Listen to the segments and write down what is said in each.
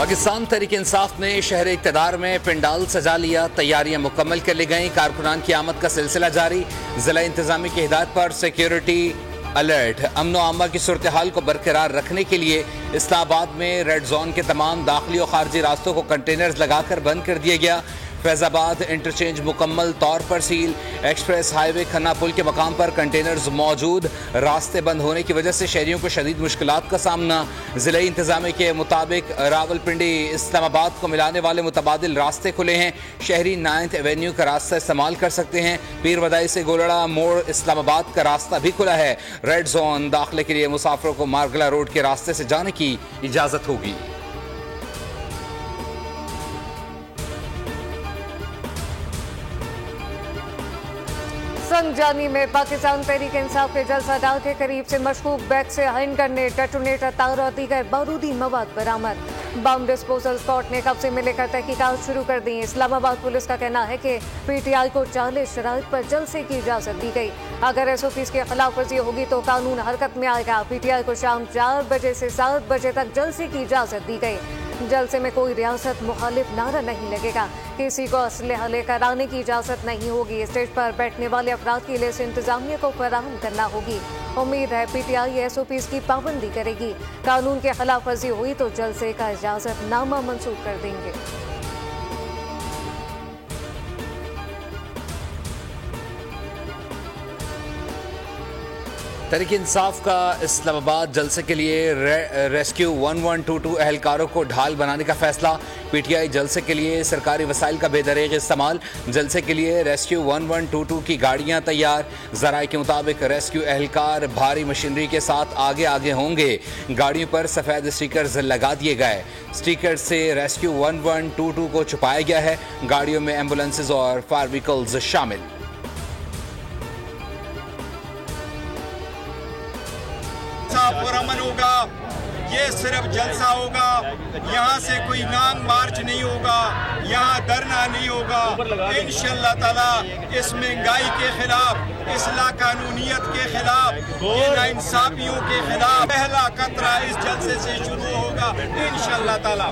पाकिस्तान तहरीक इंसाफ ने शहर इक़्तिदार में पंडाल सजा लिया, तैयारियां मुकम्मल कर ली गई। कारकुनान की आमद का सिलसिला जारी। जिला इंतजामी की हिदायत पर सिक्योरिटी अलर्ट। अमन व आमा की सूरत हाल को बरकरार रखने के लिए इस्लामाबाद में रेड जोन के तमाम दाखिली और खारजी रास्तों को कंटेनर्स लगाकर बंद कर दिया गया। फैजाबाद इंटरचेंज मुकम्मल तौर पर सील। एक्सप्रेस हाईवे खन्ना पुल के मकाम पर कंटेनर्स मौजूद। रास्ते बंद होने की वजह से शहरियों को शदीद मुश्किलात का सामना। जिला इंतजामी के मुताबिक रावलपिंडी इस्लामाबाद को मिलाने वाले मुतबादिल रास्ते खुले हैं। शहरी 9th एवेन्यू का रास्ता इस्तेमाल कर सकते हैं। पीर बदाई से गोलड़ा मोड़ इस्लामाबाद का रास्ता भी खुला है। रेड जोन दाखिले के लिए मुसाफिरों को मारगला रोड के रास्ते से जाने की इजाजत होगी। संगजानी में पाकिस्तान तहरीक इंसाफ के जलसागाह के करीब से मशकूक बैग से हैंड गन्ने, डेटोनेटर, तार और दीगर बारूदी मवाद बरामद। बम डिस्पोजल स्क्वाड ने कब्जे में लेकर तहकीकात शुरू कर दी। इस्लामाबाद पुलिस का कहना है कि पीटीआई को 40 शराइत पर जलसे की इजाजत दी गई। अगर SOPs की खिलाफ वर्जी होगी तो कानून हरकत में आएगा। पीटीआई को शाम 4 बजे से 7 बजे तक जलसे की इजाजत दी गई। जलसे में कोई रियासत मुखालिफ नारा नहीं लगेगा। किसी को असलहा लेकर आने की इजाजत नहीं होगी। स्टेज पर बैठने वाले अफराद की लिस्ट इंतजामिया को फराहम करना होगी। उम्मीद है पीटीआई SOPs की पाबंदी करेगी। कानून के खिलाफ वर्जी हुई तो जलसे का इजाजतनामा मंसूख कर देंगे। तहरीक इंसाफ का इस्लामाबाद जलसे के लिए रेस्क्यू 1122 एहलकारों को ढाल बनाने का फैसला। पीटीआई जलसे के लिए सरकारी वसाइल का बेदरेग इस्तेमाल। जलसे के लिए रेस्क्यू 1122 की गाड़ियां तैयार। जराये के मुताबिक रेस्क्यू एहलकार भारी मशीनरी के साथ आगे आगे होंगे। गाड़ियों पर सफ़ेद स्टिकर्स लगा दिए गए। स्टिकर से रेस्क्यू 1122 को छुपाया गया है। गाड़ियों में एम्बुलेंसेज और फायर व्हीकल्स शामिल। पुरअमन होगा, ये सिर्फ जलसा होगा। यहाँ से कोई लॉन्ग मार्च नहीं होगा, यहाँ धरना नहीं होगा। इंशाअल्लाह ताला इस महंगाई के खिलाफ, इस लाकानूनियत के खिलाफ, ये नाइंसाफियों के खिलाफ पहला कतरा इस जलसे से शुरू होगा इंशाअल्लाह ताला।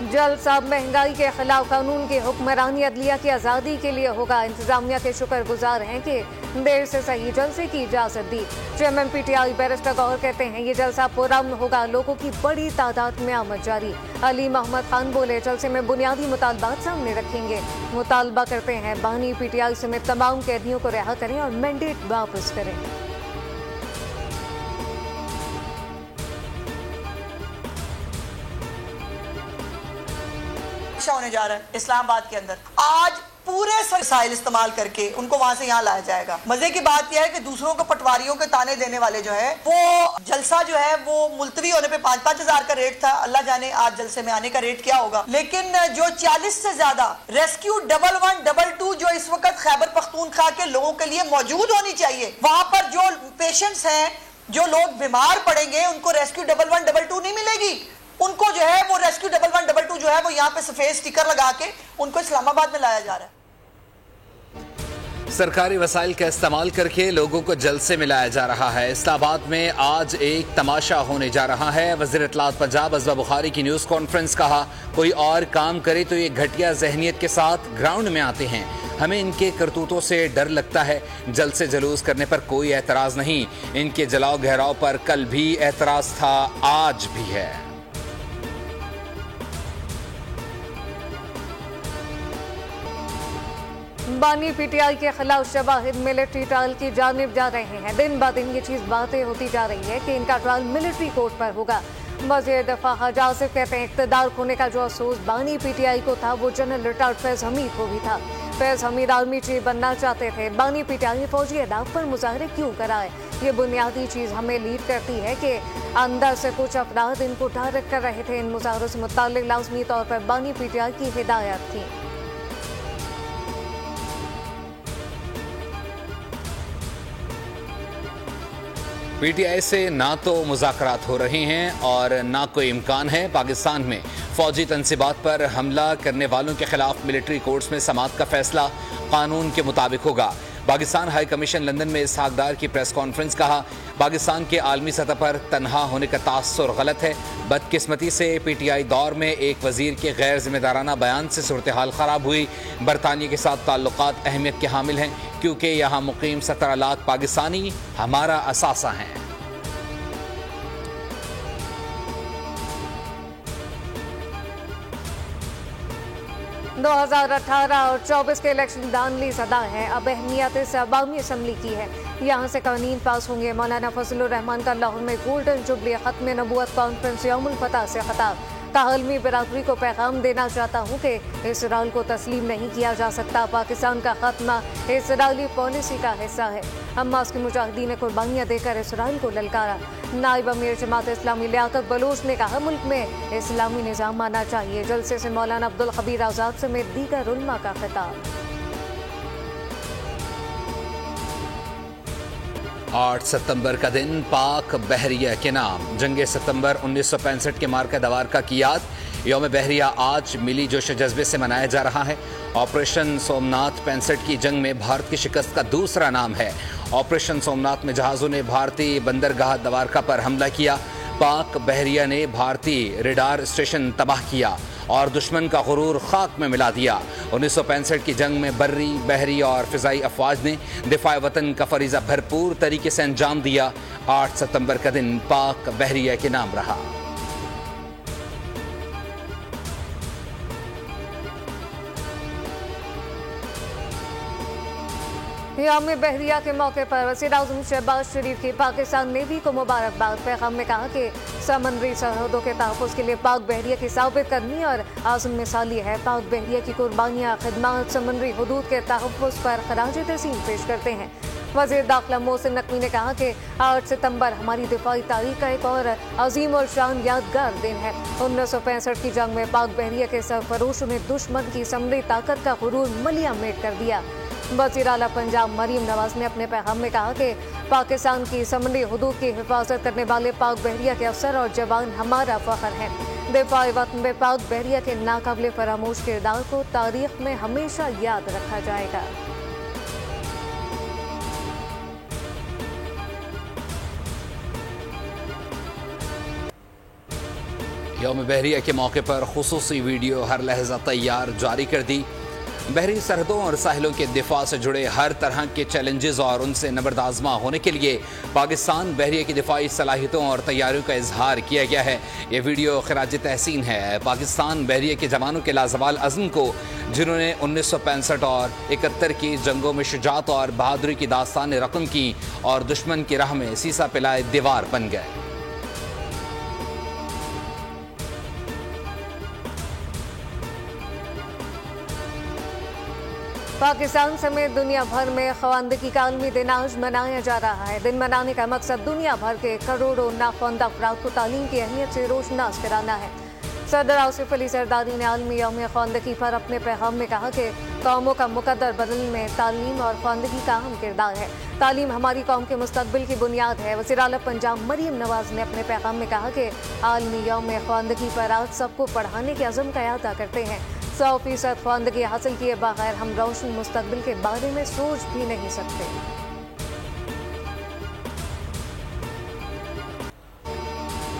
जलसा महंगाई के खिलाफ कानून की हुक्मरानी अदलिया की आज़ादी के लिए होगा। इंतजामिया के शुक्रगुजार हैं कि देर से सही जलसे की इजाजत दी। चेयरमैन पीटीआई बैरिस्टर गौहर कहते हैं ये जलसा पुरअमन होगा। लोगों की बड़ी तादाद में आमद जारी। अली मोहम्मद खान बोले जलसे में बुनियादी मुतालबात सामने रखेंगे। मुतालबा करते हैं बानी पीटीआई समेत तमाम कैदियों को रिहा करें और मैंडेट वापस करें। होने जा रहा है इस्लामाबाद के अंदर। आज पूरे वसाइल इस्तेमाल करके उनको वहां से यहाँ लाया जाएगा। मजे की बात यह है कि दूसरों को पटवारियों के ताने देने वाले जो है वो जलसा जो है वो मुलतवी होने पे 5-5 हजार का रेट था। अल्लाह जाने आज जलसे में आने का रेट क्या होगा। लेकिन जो 40 से ज्यादा रेस्क्यू 1122 जो इस वक्त खैबर पख्तूनख्वा के लोगों के लिए मौजूद होनी चाहिए। वहां पर जो पेशेंट्स हैं, जो लोग बीमार पड़ेंगे, उनको रेस्क्यू 1122 नहीं मिलेगी। उनको जो है वो रेस्क्यू 1122 जो है वो यहाँ पे सफेद स्टिकर लगा के उनको इस्लामाबाद में लाया जा रहा है। सरकारी वसाइल का इस्तेमाल करके लोगों को जलसे में लाया जा रहा है। इस्लामाबाद में आज एक तमाशा होने जा रहा है। वज़ीर इत्तलात पंजाब असबा बुखारी की न्यूज़ कॉन्फ्रेंस। कहा कोई और काम करे तो ये घटिया जहनियत के साथ ग्राउंड में आते हैं। हमें इनके करतूतों से डर लगता है। जलसे जलूस करने पर कोई एतराज़ नहीं। इनके जलाओ गहराव पर कल भी एतराज़ था, आज भी है। बानी पीटीआई के खिलाफ शवाहिद मिलिट्री ट्रायल की जानिब जा रहे हैं। दिन ब दिन ये चीज बातें होती जा रही है कि इनका ट्रायल मिलिट्री कोर्ट पर होगा। वज़ीर दफा हाजी आसिफ कहते हैं इक़्तिदार खोने का जो अफसोस बानी पीटीआई को था वो जनरल रिटायर्ड फैज हमीद को भी था। फैज हमीद आर्मी चीफ बनना चाहते थे। बानी पीटीआई फौजी अहदाफ पर मुजाहरे क्यों कराए। ये बुनियादी चीज हमें लीड करती है कि अंदर से कुछ अफराद इनको डायरेक्ट कर रहे थे। इन मुजाहरों से मुताल्लिक लाज़मी तौर पर बानी पीटीआई की हिदायत थी। पीटीआई से ना तो मुज़ाकरात हो रहे हैं और ना कोई इम्कान है। पाकिस्तान में फौजी तनसीबात पर हमला करने वालों के खिलाफ मिलिट्री कोर्ट्स में समाअत का फैसला कानून के मुताबिक होगा। पाकिस्तान हाई कमीशन लंदन में इसहाक डार की प्रेस कॉन्फ्रेंस। कहा, पाकिस्तान के आलमी सतह पर तनहा होने का तासुर गलत है। बदकिस्मती से PTI दौर में एक वजीर के गैर जिम्मेदाराना बयान से सूरत हाल खराब हुई। बरतानिया के साथ ताल्लुकात अहमियत के हामिल हैं, क्योंकि यहाँ मुकीम 17 लाख पाकिस्तानी हमारा असासा हैं। दो 2018 और 24 के इलेक्शन दानली सदा है। अब अहमियत से अवामी असम्बली की है। यहाँ से कानून पास होंगे। मौलाना फजलुर रहमान का लाहौर में गोल्डन जुबली खत्म नबूवत कॉन्फ्रेंस यौमुल फतह से खिताब। आलमी बिरादरी को पैगाम देना चाहता हूँ कि इसराइल को तस्लीम नहीं किया जा सकता। पाकिस्तान का खात्मा इसराइली पॉलिसी का हिस्सा है। हमास के मुजाहिदीन ने कुर्बानियाँ देकर इसराइल को ललकारा। नायब अमीर जमात इस्लामी लियाकत बलोच ने कहा, मुल्क में इस्लामी निज़ाम आना चाहिए। जलसे से मौलाना अब्दुल खबीर आज़ाद समेत दीगर उलमा का खिताब। 8 सितंबर का दिन पाक बहरिया के नाम। जंग सितंबर 1965 के मार्का दवारका की याद। यौम बहरिया आज मिली जोश जज्बे से मनाया जा रहा है। ऑपरेशन सोमनाथ 65 की जंग में भारत की शिकस्त का दूसरा नाम है। ऑपरेशन सोमनाथ में जहाज़ों ने भारतीय बंदरगाह दवारका पर हमला किया। पाक बहरिया ने भारतीय रेडार स्टेशन तबाह किया और दुश्मन का गुरूर खाक में मिला दिया। 1965 की जंग में बर्री, बहरी और फ़िज़ाई अफवाज ने दिफा वतन का फरीज़ा भरपूर तरीके से अंजाम दिया। 8 सितंबर का दिन पाक बहरिया के नाम रहा। यौम बहरिया के मौके पर वज़ीर-ए-आज़म शहबाज शरीफ की पाकिस्तान नेवी को मुबारकबाद। पैगाम में कहा कि समंदरी सरहदों के तहफ़्फ़ुज़ के लिए पाक बहरिया की साबित करनी और आज़म मिसाली है। पाक बहरिया की कुर्बानियाँ खिदमत समंदरी हदूद के तहफ़्फ़ुज़ पर ख़राज तहसीन पेश करते हैं। वज़ीर दाखिला मोहसिन नकवी ने कहा कि 8 सितंबर हमारी दिफाई तारीख का एक और अजीम और शान यादगार दिन है। 1965 की जंग में पाक बहरिया के सरफरोशों ने दुश्मन की समंदरी ताकत का गुरूर मलिया मेट कर दिया। वज़ीर आला पंजाब मरीम नवाज ने अपने पैगाम में कहा कि पाकिस्तान की समंदरी हुदूद की हिफाजत करने वाले पाक बहरिया के अफसर और जवान हमारा फ़ख्र हैं। दिफाई वतन में पाक बहरिया के नाकाबिले फरामोश किरदार को तारीख में हमेशा याद रखा जाएगा। यौम बहरिया के मौके पर खुसूसी वीडियो हर लहजा तैयार जारी कर दी। बहरी सरहदों और साहिलों के दिफा से जुड़े हर तरह के चैलेंजेस और उनसे नबरदाज़मा होने के लिए पाकिस्तान बहरिया की दिफाई सलाहियतों और तैयारियों का इजहार किया गया है। ये वीडियो खिराज तहसीन है पाकिस्तान बहरिया के जवानों के लाजवाल अज़्म को, जिन्होंने 1965 और 71 की जंगों में शुजात और बहादुरी की दास्तान रकम की और दुश्मन की राह में सीसा पिलाए दीवार बन गए। पाकिस्तान समेत दुनिया भर में ख़वानदगी का आलमी दिन आज मनाया जा रहा है। दिन मनाने का मकसद दुनिया भर के करोड़ों नाख्वानदा अफराद को तालीम की अहमियत से रोशनास कराना है। सदर आसिफ अली जरदारी ने आलमी यौम ख़वानदगी पर अपने पैगाम में कहा कि कौमों का मुकद्दर बदलने में तालीम और ख़वानदगी का अहम किरदार है। तालीम हमारी कौम के मुस्तक़बिल की बुनियाद है। वज़ीर आला पंजाब मरीम नवाज ने अपने पैगाम में कहा कि आलमी यौम ख़वानदगी पर आज सबको पढ़ाने के अज़म का अदा करते हैं। 100% ख़वानदगी हासिल किए बगैर हम रोशन मुस्तक़बिल के बारे में सोच भी नहीं सकते।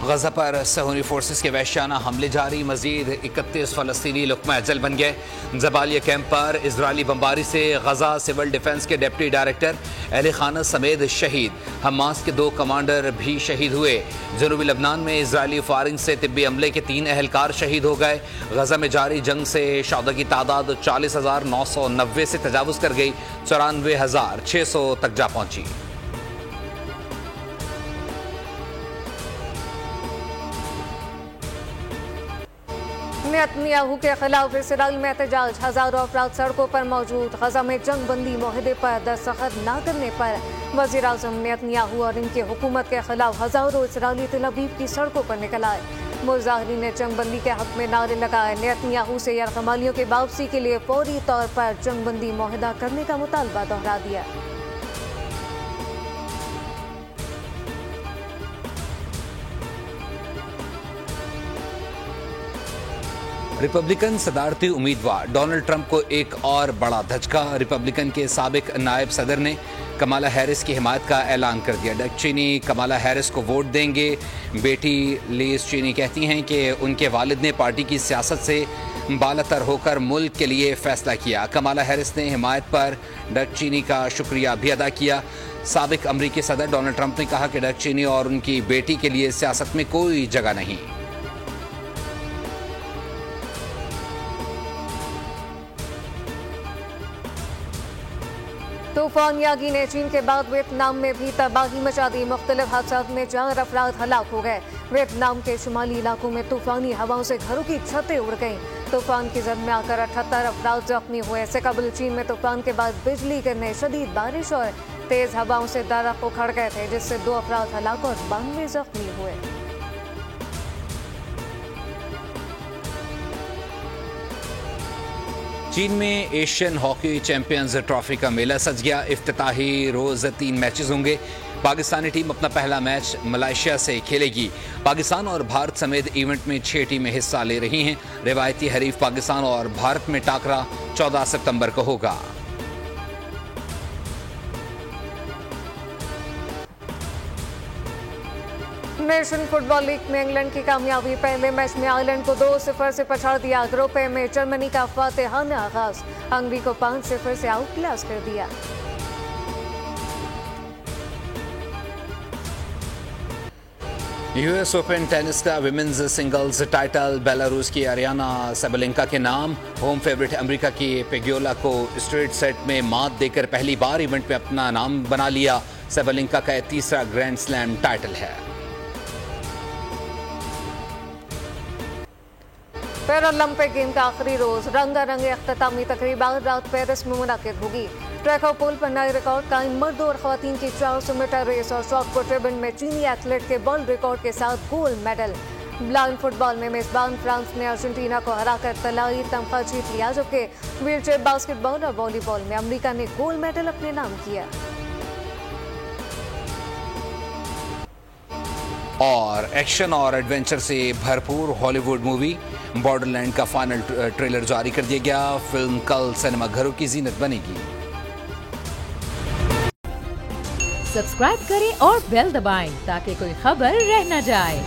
गजा पर सहूनी फोर्सेस के वहशियाना हमले जारी। मजीद 31 फ़लस्तीनी लुक़मा अजल बन गए। जबालिया कैंप पर इजरायली बमबारी से गजा सिविल डिफेंस के डिप्टी डायरेक्टर अहले खाना समेत शहीद। हमास के 2 कमांडर भी शहीद हुए। जनूबी लबनान में इजरायली फायरिंग से तिब्बी हमले के 3 अहलकार शहीद हो गए। गजा में जारी जंग से शहादत की तादाद 40,990 से तजावुज़ कर गई। 94,600 तक जा पहुंची। नेतन्याहू के खिलाफ इसराइल में एहतजाज। हजारों अफराद सड़कों पर मौजूद। गजा में जंग बंदी मुआहदे पर दस्तखत न करने पर वज़ीर आज़म नेतन्याहू और इनकी हुकूमत के खिलाफ हजारों इसराइली तल अवीव की सड़कों पर निकल आए। मुजाहिरीन ने जंग बंदी के हक में नारे लगाए। नेतन्याहू से यरगमालियों की वापसी के लिए फौरी तौर पर जंग बंदी मुआहदा करने का मुतालबा दोहरा दिया। रिपब्लिकन सदारती उम्मीदवार डोनाल्ड ट्रंप को एक और बड़ा धचका। रिपब्लिकन के साबिक नायब सदर ने कमाला हैरिस की हिमायत का ऐलान कर दिया। डक चीनी कमाला हैरिस को वोट देंगे। बेटी लिज चीनी कहती हैं कि उनके वालिद ने पार्टी की सियासत से बालातर होकर मुल्क के लिए फैसला किया। कमाला हैरिस ने हिमायत पर डक चीनी का शुक्रिया भी अदा किया। साबिक अमरीकी सदर डोनाल्ड ट्रंप ने कहा कि डक चीनी और उनकी बेटी के लिए सियासत में कोई जगह नहीं। तूफान यागी ने चीन के बाद वियतनाम में भी तबाही मचा दी। मुख्तलिफ हादसात में 4 अफराद हलाक हो गए। वियतनाम के शुमाली इलाकों में तूफानी हवाओं से घरों की छतें उड़ गईं। तूफान की जद में आकर 78 अफराद जख्मी हुए। इससे कबल चीन में तूफान के बाद बिजली गिरने, शदीद बारिश और तेज हवाओं से दरख्त उखड़ गए थे, जिससे 2 अफराद हलाक और 92 जख्मी हुए। चीन में एशियन हॉकी चैंपियंस ट्रॉफी का मेला सज गया। इफ्तिताही रोज 3 मैचेस होंगे। पाकिस्तानी टीम अपना पहला मैच मलेशिया से खेलेगी। पाकिस्तान और भारत समेत इवेंट में 6 टीमें हिस्सा ले रही हैं। रिवायती हरीफ पाकिस्तान और भारत में टाकरा 14 सितंबर को होगा। नेशन फुटबॉल लीग में इंग्लैंड की कामयाबी। पहले मैच में आयरलैंड को 2-0 से पछाड़ दिया। ग्रुप ए में जर्मनी का फातिहाना आगाज। हंगरी को 5-0 से आउट क्लास कर दिया। यूएस ओपन टेनिस का विमेन्स सिंगल्स टाइटल बेलारूस की अरियाना सेबलेंका के नाम। होम फेवरेट अमेरिका की पेग्योला को स्ट्रेट सेट में मात देकर पहली बार इवेंट में अपना नाम बना लिया। सेबलेंका का 3रा ग्रैंड स्लैम टाइटल है। पैरालंपिक गेम का आखिरी रोज रंगारंग अख्तामी तकरीबा रात पेरिस में मुनाकिद होगी। ट्रैक और पोल पर नए रिकॉर्ड कायम। मर्दों और खवातीन की 400 मीटर रेस और शॉट पुट रिबन में चीनी एथलीट के वर्ल्ड रिकॉर्ड के साथ गोल्ड मेडल। ब्लाइंड फुटबॉल में मेजबान फ्रांस ने अर्जेंटीना को हराकर तलाई तमगा जीत लिया, जबकि व्हीलचेयर बास्केटबॉल और वॉलीबॉल में अमेरिका ने गोल्ड मेडल अपने नाम किया। और एक्शन और एडवेंचर से भरपूर हॉलीवुड मूवी बॉर्डरलैंड का फाइनल ट्रेलर जारी कर दिया गया। फिल्म कल सिनेमाघरों की जीनत बनेगी। सब्सक्राइब करें और बेल दबाएं ताकि कोई खबर रह न जाए।